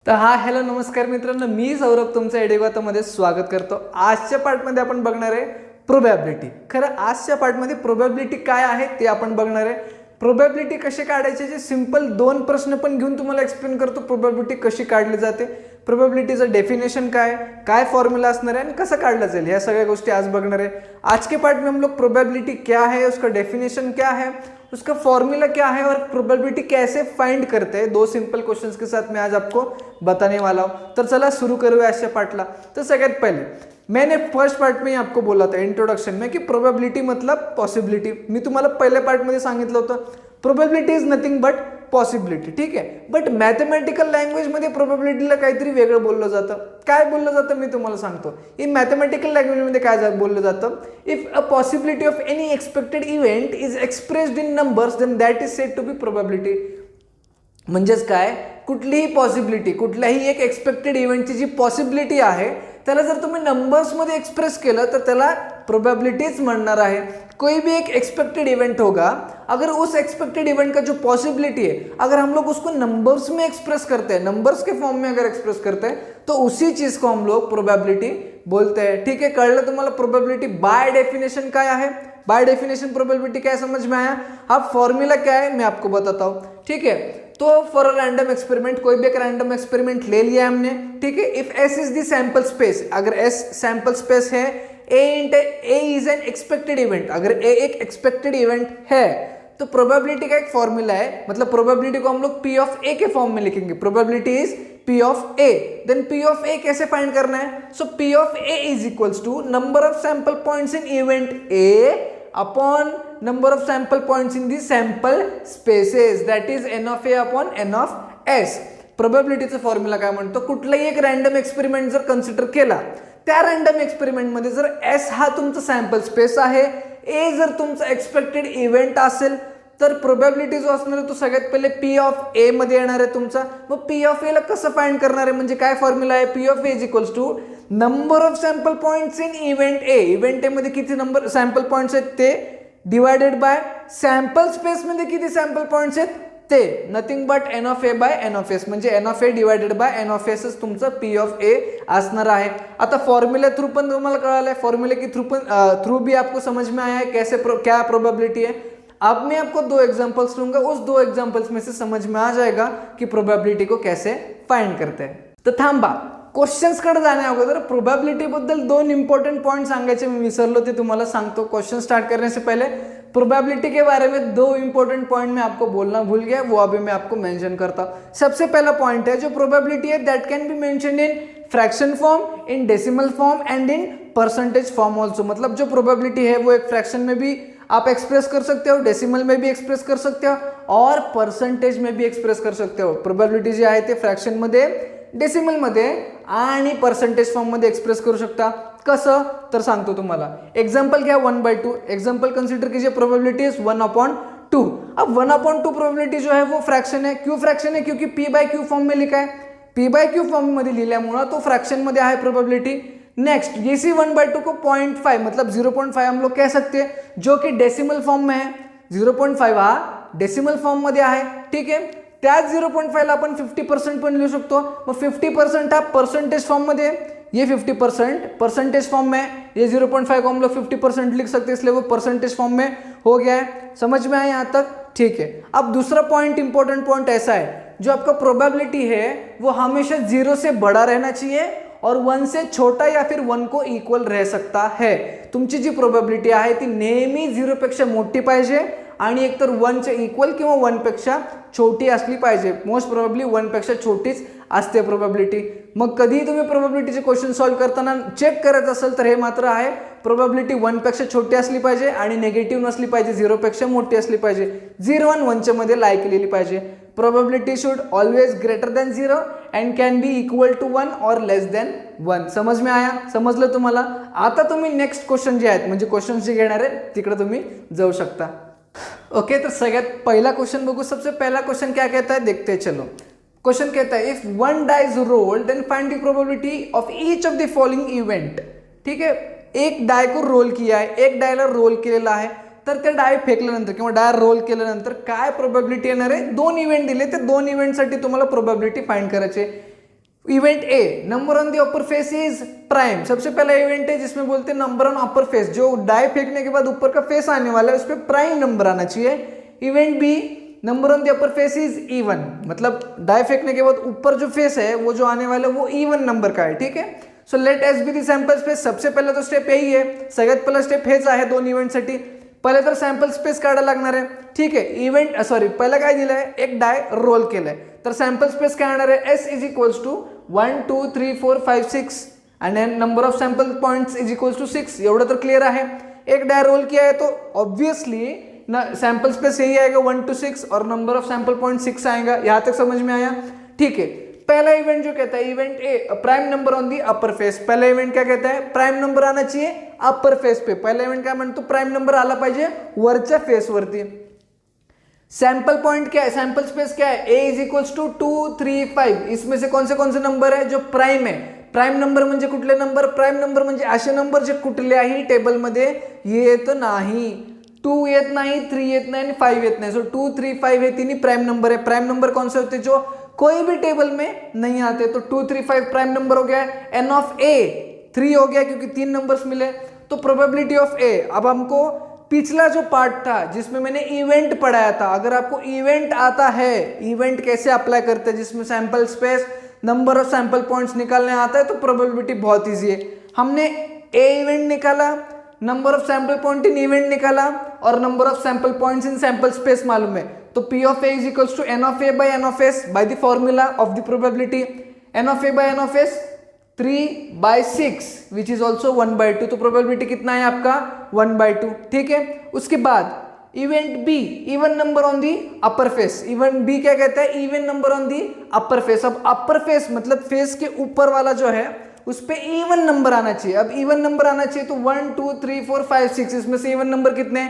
तर हॅलो नमस्कार मित्रांनो, मी सौरभ तुमचं एडिगोतामध्ये स्वागत करतो। आजच्या पार्टमध्ये आपण बघणार आहे प्रोबॅबिलिटी। खरं आजच्या पार्टमध्ये प्रोबॅबिलिटी काय आहे ते आपण बघणार आहे। प्रोबॅबिलिटी कशी काढायची जे सिंपल दोन प्रश्न पण घेऊन तुम्हाला एक्सप्लेन करतो प्रोबॅबिलिटी कशी काढली जाते, प्रोबॅबिलिटीचं डेफिनेशन काय काय फॉर्म्यूला असणार है और कसं काढलं जाईल, ह्या सगळ्या गोष्टी आज बघणार आहे। आज के पार्ट में हम लोग प्रोबेबिलिटी क्या है, उसका डेफिनेशन क्या है, उसका फॉर्मूला क्या है और प्रोबेबिलिटी कैसे फाइंड करते हैं, दो सिंपल क्वेश्चंस के साथ मैं आज आपको बताने वाला हूँ। तो चला शुरू करूँ आज के पार्टला। तो सगळ्यात पहले मैंने फर्स्ट पार्ट में ही आपको बोला था इंट्रोडक्शन में कि प्रोबेबिलिटी मतलब पॉसिबिलिटी। मी तुम्हाला पहले पार्ट मध्ये सांगितलं होतं probability is nothing but possibility, ठीक आहे। बट मॅथमॅटिकल लँग्वेज मध्ये प्रोबेबिलिटीला काहीतरी वेगळं बोललं जातं। काय बोललं जातं मी तुम्हाला सांगतो। इन मॅथमॅटिकल लँग्वेज मध्ये काय बोललं जातं, if a possibility of any expected event is expressed in numbers then that is said to be probability. म्हणजेच काय, कुठलीही पॉसिबिलिटी, कुठल्याही एक एक्सपेक्टेड इव्हेंटची जी पॉसिबिलिटी आहे त्याला जर तुम्ही नंबर्स मध्ये एक्सप्रेस केलं तर त्याला प्रोबेबिलिटीज म्हणणार आहे। कोई भी एक एक्सपेक्टेड इवेंट होगा, अगर उस एक्सपेक्टेड इवेंट का जो पॉसिबिलिटी है अगर हम लोग उसको नंबर्स में एक्सप्रेस करते हैं, नंबर्स के फॉर्म में अगर एक्सप्रेस करते हैं तो उसी चीज को हम लोग प्रोबेबिलिटी बोलते हैं। ठीक है, कळलं तुम्हाला प्रोबेबिलिटी बाय डेफिनेशन क्या है, बाय डेफिनेशन प्रोबेबिलिटी क्या समझ में आया। अब फॉर्मूला क्या है मैं आपको बताता हूँ, ठीक है। तो फॉर अ रैंडम एक्सपेरिमेंट, कोई भी एक रैंडम एक्सपेरिमेंट ले लिया हमने, ठीक है। If S is the sample space, अगर एस सैंपल स्पेस है, ए इज एन एक्सपेक्टेड इवेंट, अगर ए एक एक्सपेक्टेड इवेंट है तो प्रोबेबिलिटी का एक फॉर्मूला है, मतलब प्रोबेबिलिटी को हम लोग पी ऑफ ए के फॉर्म में लिखेंगे। Probability is P of A, then P of A कैसे फाइंड करना है, so P of A is equals to number of sample points in event A upon number of sample points in the sample spaces, that is N of A upon N of S. प्रोबेबिलिटीचा formula काय म्हणतो, कुठलाही एक random experiment जर consider केला, त्या random experiment मध्ये जर एस हा तुमचा सॅम्पल स्पेस आहे, ए जर तुमचा एक्सपेक्टेड इव्हेंट असेल, तर प्रोबेबिलिटी जो असणार तो सगळ्यात पहिले पी ऑफ ए मध्ये येणार आहे तुमचा। मग पी ऑफ ए ला कसं फाइंड करणार आहे, म्हणजे काय फॉर्म्युला आहे, P of A is equals to number of sample points in event A, event A मध्ये किती नंबर सॅम्पल पॉइंट्स आहेत ते डिवायडेड बाय सॅम्पल स्पेस मध्ये किती सॅम्पल पॉइंट्स आहेत ते, nothing but N of A by N of S, म्हणजे N of A divided by N of S तुमचं पी ऑफ ए असणार आहे। आता फॉर्मूला थ्रू पण तुम्हाला कळालं है, फॉर्मूले की थ्रू भी आपको समझ में आया है कैसे क्या प्रोबेबिलिटी है। अब मैं आपको दो एग्जांपल्स लूंगा, उस दो एग्जांपल्स में से समझ में आ जाएगा कि प्रोबेबिलिटी को कैसे फाइंड करते हैं। तो थांबा, क्वेश्चन्स कडे जाण्या अगोदर प्रोबेबिलिटी बद्दल दोन इंपॉर्टेंट पॉइंट सांगायचे मी विसरलो, ते तुम्हाला सांगतो। क्वेश्चन स्टार्ट करने से पहले प्रोबेबिलिटी के बारे में दो इंपॉर्टेंट पॉइंट मैं आपको बोलना भूल गया, वो अभी मैं आपको मेंशन करता हूँ। सबसे पहला पॉइंट है, जो प्रोबेबिलिटी है that can be mentioned in fraction form, in decimal form and in percentage form also. मतलब जो प्रोबेबिलिटी है वो एक फ्रैक्शन में भी आप एक्सप्रेस कर सकते हो, डेसिमल में भी एक्सप्रेस कर सकते हो और परसेंटेज में भी एक्सप्रेस कर सकते हो। प्रोबेबिलिटी जी आहे ते फ्रॅक्शन मध्ये, डेसिमल मध्ये आणि पर्सेंटेज फॉर्म मध्ये एक्सप्रेस करू शकता। कसं तर सांगतो तुम्हाला, एग्जांपल घ्या 1/2। एग्जांपल कंसीडर कीजिए, प्रोबेबिलिटी इज 1/2। अब 1/2 प्रोबेबिलिटी जो है वो फ्रैक्शन है। क्यों फ्रैक्शन है, क्योंकि पी बाय क्यू फॉर्म में लिखा है, पी बाय क्यू फॉर्म मध्ये लिहिल्यामुळे तो फ्रैक्शन मध्ये आहे प्रोबेबिलिटी। नेक्स्ट, इसी 1/2 को 0.5 मतलब 0.5 हम लोग कह सकते हैं, जो कि डेसिमल फॉर्म में है। 0.5 हा डेसिमल फॉर्म मध्ये आहे, ठीक है। त्याच 0.5 ला आपण 50% पण लिहू शकतो। मग 50% हा परसेंटेज फॉर्म मध्ये है, ये 50% परसेंटेज फॉर्म में है, ये 0.5 को हम लोग 50% लिख सकते हैं, इसलिए वो परसेंटेज फॉर्म में हो गया है। समझ में आया यहाँ तक, ठीक है। अब दूसरा पॉइंट, इंपॉर्टेंट पॉइंट ऐसा है, जो आपका प्रोबेबिलिटी है वो हमेशा 0 से बड़ा रहना चाहिए और 1 से छोटा या फिर 1 को इक्वल रह सकता है। तुमची जी प्रोबेबिलिटी आहे ती नेहमी 0 पेक्षा मोठी पाहिजे आणि एकतर 1 च्या इक्वल किंवा 1 पेक्षा छोटी असली पाहिजे। मोस्ट प्रोबेबली 1 पेक्षा छोटीच असते प्रोबेबिलिटी। मग कधी तुम्ही प्रोबेबिलिटीचे क्वेश्चन सॉल्व करताना चेक करायचं असेल तर हे मात्र आहे, प्रोबेबिलिटी 1 पेक्षा छोटी असली पाहिजे आणि नेगेटिव्ह नसली पाहिजे, 0 पेक्षा मोठी असली पाहिजे। 0 आणि 1 च्या मध्ये लाई केलेली पाहिजे। Probability should always greater than 0 and can be equal to 1 और लेस देन 1। समझ में आया, समजलं तुम्हाला। आता तुम्ही नेक्स्ट क्वेश्चन जे आहेत, म्हणजे क्वेश्चन जे घेणार आहे तिकडे तुम्ही जाऊ शकता। ओके, तो सगळ्यात पहिला क्वेश्चन बघू। सबसे पहला क्वेश्चन क्या कहता है, देखते हैं चलो। क्वेश्चन कहता है, if one die is rolled then find the probability of each of the following event. ठीक है, एक डाय को रोल किया है, एक डायला रोल केलेला आहे, तर ते डाय फेकल्यानंतर किंवा डाय रोल केल्यानंतर काय प्रोबेबिलिटी येणार आहे, दोन इव्हेंट दिले, ते दोन इव्हेंटसाठी तुम्हाला प्रोबेबिलिटी फाइंड करायची। Event A, number on the upper face is prime. सबसे पहला इवेंट है जिसमें बोलते हैं नंबर ऑन अपर फेस, जो डाई फेंकने के बाद ऊपर का फेस आने वाला है उस पर प्राइम नंबर आना चाहिए। Event B, number on the upper face is even, मतलब डाई फेंकने के बाद ऊपर जो फेस है वो जो आने वाला है वो इवन नंबर का है, ठीक है। So let S be the sample space. सबसे पहिला तो स्टेप यही आहे, सगळ्यात पहिला स्टेप हेच आहे दोन इव्हेंटसाठी। पहिले तर सॅम्पल स्पेस काढायला लागणार आहे, ठीक आहे। इव्हेंट सॉरी पहिला काय दिलंय, एक डाय रोल केलाय, तर सॅम्पल स्पेस काय येणार आहे, S is equals to 1 2 3 4 5 6 and then number of sample points is equals to 6। एवढं तर क्लियर है। एक डाय रोल किया है तो ऑब्वियसली सैंपल स्पेस यही आएगा 1 to 6 और नंबर ऑफ सैंपल पॉइंट 6 आएगा। यहां तक समझ में आया, ठीक है। पहला इवेंट जो कहता है event A, prime number on the upper face. पहला इवेंट क्या कहता है, प्राइम नंबर आना चाहिए अपर फेस पे। पहला इवेंट काय म्हणतो, प्राइम नंबर आला पाहिजे वरच्या फेस वरती। सैंपल पॉइंट क्या है, सैंपल स्पेस क्या है, a इज इक्वल्स टू 2 3 5। इसमें से कौन से नंबर है जो प्राइम है। प्राइम नंबर म्हणजे कुठले नंबर, प्राइम नंबर म्हणजे असे नंबर जे कुठल्याही टेबल मध्ये येत नाही। 2 येत नाही, 3 येत नाही आणि 5 येत नाही। सो 2 3 5 हे तीन प्राइम नंबर है। प्राइम नंबर कौन से होते जो कोई भी टेबल में नहीं आते, तो 2 3 5 प्राइम नंबर हो गया। एन ऑफ ए 3 हो गया क्योंकि 3 नंबर्स मिले, तो प्रोबेबिलिटी ऑफ ए। अब हमको पिछला जो पार्ट था जिसमें मैंने इवेंट पढ़ाया था, अगर आपको इवेंट आता है, इवेंट कैसे अप्लाई करते हैं, जिसमें sample space number of sample points निकालने आता है, तो प्रोबेबिलिटी बहुत इजी है। हमने ए इवेंट निकाला, number of sample point in event निकाला और number of sample points in sample space मालूम है, तो P of A is equals to N of A by N of S by the formula of the probability. N of A by N of S 3/6 which is also 1/2, तो probability कितना है आपका 1/2, ठीक है। उसके बाद event B, even number on the upper face. Event B क्या कहता है, even number on the upper face. अब अपर फेस मतलब फेस के ऊपर वाला जो है उस पे इवन नंबर आना चाहिए। अब इवन नंबर आना चाहिए तो 1 2 3 4 5 6, इसमें से इवन नंबर कितने,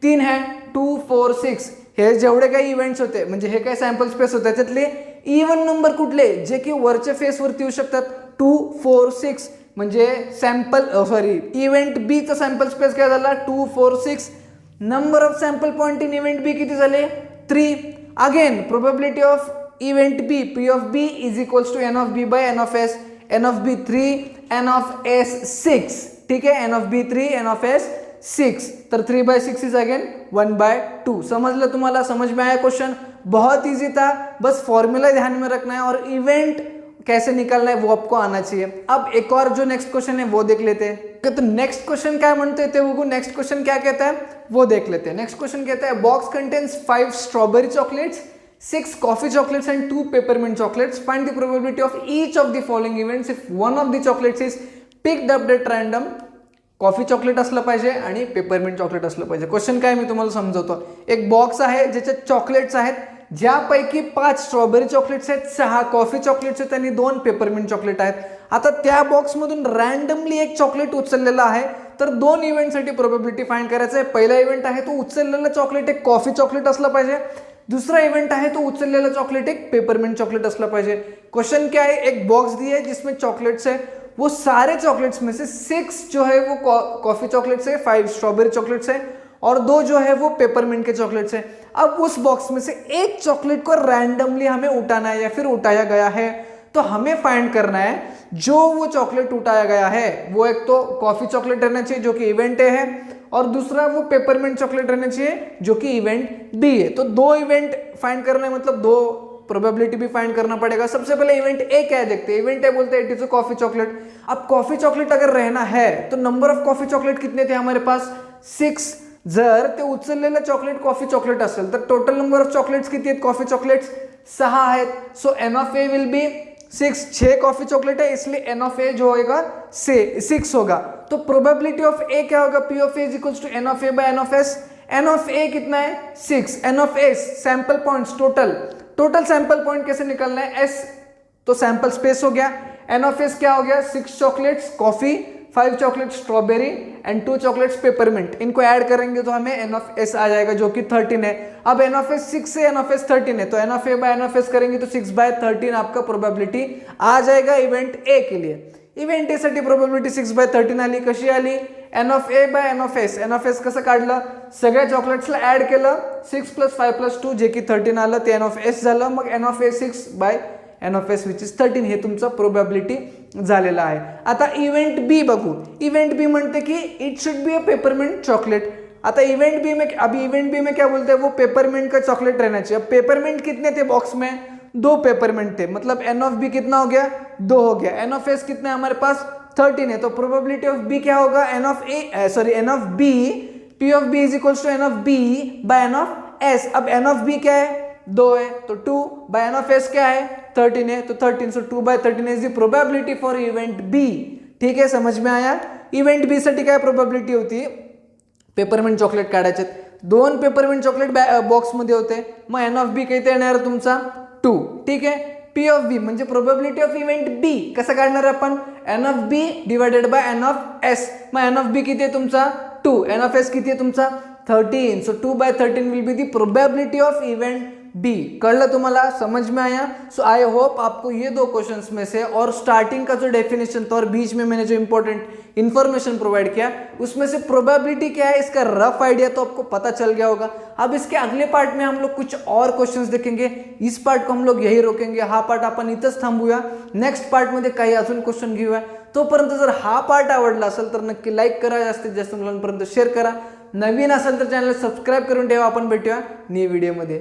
3 है, 2 4 6। हे जेवढे काही इव्हेंट्स होते म्हणजे हे काय सॅम्पल स्पेस होते त्यातले इवन नंबर कुठले जे की वरच्या फेस वरती येऊ शकतात, 2 4 6 म्हणजे सॅम्पल सॉरी इव्हेंट बी चा सॅम्पल स्पेस काय झाला 2 4 6। Number of sample point in event B किती झाले 3। Again probability of event B, P of B is equals to N of B by N of S. N of B 3, N of S 6, ठीक है। N of B 3, N of S 6, तर 3/6 is again 1/2। समझ तुम्हारा, समझ में आया question, बहुत easy था, बस फॉर्मूला ध्यान में रखना है और इवेंट कैसे निकालना है वो आपको आना चाहिए। अब एक और जो नेक्स्ट क्वेश्चन है वो देख लेते हैं। तो नेक्स्ट क्वेश्चन क्या म्हणते थे वो, नेक्स्ट क्वेश्चन क्या कहता है वो देख लेते हैं। नेक्स्ट क्वेश्चन कहता है box contains 5 strawberry chocolates, 6 coffee chocolates and 2 peppermint chocolates. Find the probability of each of the following events if one of the chocolates is picked up at random. Coffee chocolate असलं पाहिजे आणि peppermint chocolate असलं पाहिजे। Question काय मी तुम्हाला समजवतो। एक box आहे ज्याच्यात चॉकलेट्स आहेत, ज्यापैकी 5 स्ट्रॉबेरी चॉकलेट्स आहेत, 6 कॉफी चॉकलेट्स आहेत आणि 2 पेपरमिंट चॉकलेट आहेत। आता त्या बॉक्समधून रॅन्डमली एक चॉकलेट उचललेला आहे, तर 2 इव्हेंटसाठी प्रोबेबिलिटी फाइंड करायचं आहे। पहिला इव्हेंट आहे तो उचललेला चॉकलेट एक कॉफी चॉकलेट असलं पाहिजे, दूसरा इवेंट है तो उचललेला चॉकलेट एक पेपरमिंट चॉकलेट असला पाहिजे। क्वेश्चन क्या है, एक बॉक्स दिया है जिसमें चॉकलेट्स है, वो सारे चॉकलेट्स में से 6 जो है वो कॉफी चॉकलेट्स है, 5 स्ट्रॉबेरी चॉकलेट्स है और 2 जो है वो पेपरमिंट के चॉकलेट्स है। अब उस बॉक्स में से एक चॉकलेट को रैंडमली हमें उठाना है या फिर उठाया गया है, तो हमें फाइंड करना है जो वो चॉकलेट उठाया गया है वो एक तो कॉफी चॉकलेट रहना चाहिए जो कि इवेंट ए है, और दूसरा वो पेपरमिंट चॉकलेट रहना चाहिए जो कि इवेंट बी है। तो 2 इवेंट फाइंड करना है, मतलब 2 प्रोबेबिलिटी भी फाइंड करना पड़ेगा। सबसे पहले इवेंट ए क्या है देखते हैं। इवेंट ए बोलते हैं it is a coffee chocolate. अब कॉफी चॉकलेट अगर रहना है तो नंबर ऑफ कॉफी चॉकलेट कितने थे हमारे पास 6। जर ते उचललेलं चॉकलेट कॉफी चॉकलेट असेल तर टोटल नंबर ऑफ चॉकलेट्स किती आहेत, कॉफी चॉकलेट्स 6 आहेत। So N of A will be 6 coffee chocolate है इसलिए एन ऑफ ए जो होगा 6 होगा। तो प्रोबेबिलिटी ऑफ ए क्या होगा, P of A is equals to N of A by N of S. N of A कितना है 6, N of S sample points total sample point कैसे निकालना है, एस तो सैंपल स्पेस हो गया, एन ऑफ एस क्या हो गया 6 chocolates coffee, 5 chocolate strawberry end 2 chocolates peppermint. इनको ऐड करेंगे तो हमें एन ऑफ एस आ जाएगा जो कि 13 है। अब एन ऑफ एस 6 से एन ऑफ एस 13 है, तो N of A by N of S करेंगे तो 6/13 आपका प्रोबेबिलिटी आ जाएगा इवेंट ए के लिए। इवेंट ए साठी प्रोबेबिलिटी 6/13 आली, कशी आली, N of A by N of S. N of S कसं काढलं, सगळ्या चॉकलेट्सला ऍड केलं, 6 + 5 + 2 जे की 13 आलं, ते एन ऑफ एस झालं। मग N of A 6/13 N of S which is 13 हे तुमचं प्रोबॅबिलिटी झालेलं आहे. आता इव्हेंट बी बघू. इव्हेंट बी म्हणते की it should be a peppermint chocolate. आता इवेंट बी में क्या बोलते हैं, वो पेपरमिंट का चॉकलेट रहना चाहिए. अब पेपरमिंट कितने थे बॉक्स में, 2 पेपरमिंट थे, मतलब एन ऑफ बी कितना हो गया, 2 हो गया. एन ऑफ एस कितना है हमारे पास 13 है, तो प्रोबेबिलिटी ऑफ बी क्या होगा, n of B P of B is equals to N of B by N of S. अब एन ऑफ बी क्या है, 2 है, तो 2 बाय एन ऑफ एस क्या है, 13 है, तो 13, so 2 by 13 is the probability for event B. ठीक आहे, समझ में आया. इवेंट बी साठी काय प्रोबेबिलिटी होती, पेपरमिंट चॉकलेट काढायचे, 2 पेपरमिंट चॉकलेट बॉक्समध्ये होते, मग एन ऑफ बी किती येणार तुमचा 2. ठीक आहे. पी ऑफ बी म्हणजे प्रोबेबिलिटी ऑफ इव्हेंट बी कसं काढणार आपण, n of B divided by N of S. मग एन ऑफ बी किती आहे तुमचा 2, एन ऑफ एस किती आहे तुमचा 13, so 2 by 13 will be the probability of event B. कळलं तुम्हाला, समझ में आया. सो आई होप आपको ये 2 क्वेश्चंस में से और स्टार्टिंग का जो डेफिनेशन था और बीच में मैंने जो इंपॉर्टेंट इन्फॉर्मेशन प्रोवाइड किया उसमें से प्रोबेबिलिटी क्या है इसका रफ आइडिया तो आपको पता चल गया होगा. अब इसके अगले पार्ट में हम लोग कुछ और क्वेश्चंस देखेंगे. इस पार्ट को हम लोग यही रोकेंगे, हा पार्ट आपण इथंच थांबूया. नेक्स्ट पार्ट मध्ये काही अजून क्वेश्चन घेऊया. तोपर्यंत जर हा पार्ट आवडला असेल तर नक्की लाईक करा, जास्तीत जास्त मुलांपर्यंत शेअर करा. नवीन असेल तर चॅनल सबस्क्राईब करून ठेवा. आपण भेटूया न्यू व्हिडिओमध्ये.